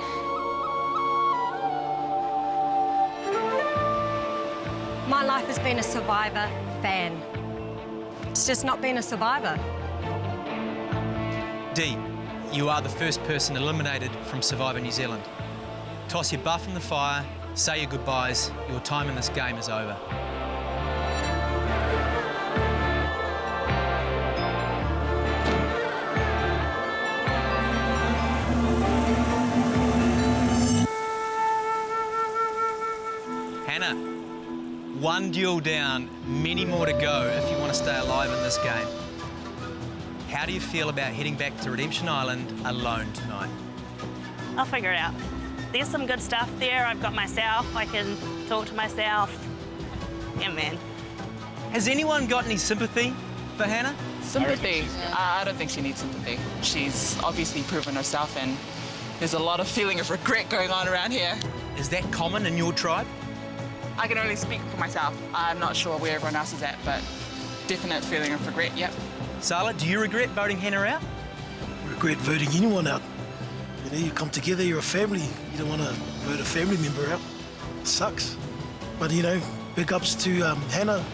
My life has been a Survivor fan. It's just not been a Survivor. Dee, you are the first person eliminated from Survivor New Zealand. Toss your buff in the fire, say your goodbyes. Your time in this game is over. Hannah, 1 duel down, many more to go if you want to stay alive in this game. How do you feel about heading back to Redemption Island alone tonight? I'll figure it out. there's some good stuff there. I've got myself. I can talk to myself. Yeah, man. Has anyone got any sympathy for Hannah? Sympathy? I don't think she needs sympathy. She's obviously proven herself, and there's a lot of feeling of regret going on around here. Is that common in your tribe? I can only speak for myself. I'm not sure where everyone else is at, but definite feeling of regret, yep. Sala, do you regret voting Hannah out? Regret voting anyone out. You know, you come together, you're a family. You don't want to vote a family member out. It sucks. But, you know, big ups to Hannah.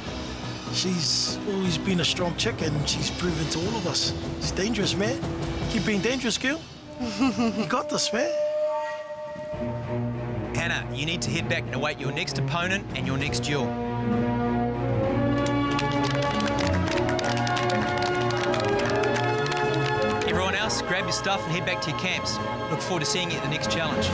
She's always been a strong chick, and she's proven to all of us. She's dangerous, man. Keep being dangerous, girl. You got this, man. Hannah, you need to head back and await your next opponent and your next duel. Everyone else, grab your stuff and head back to your camps. Look forward to seeing you at the next challenge.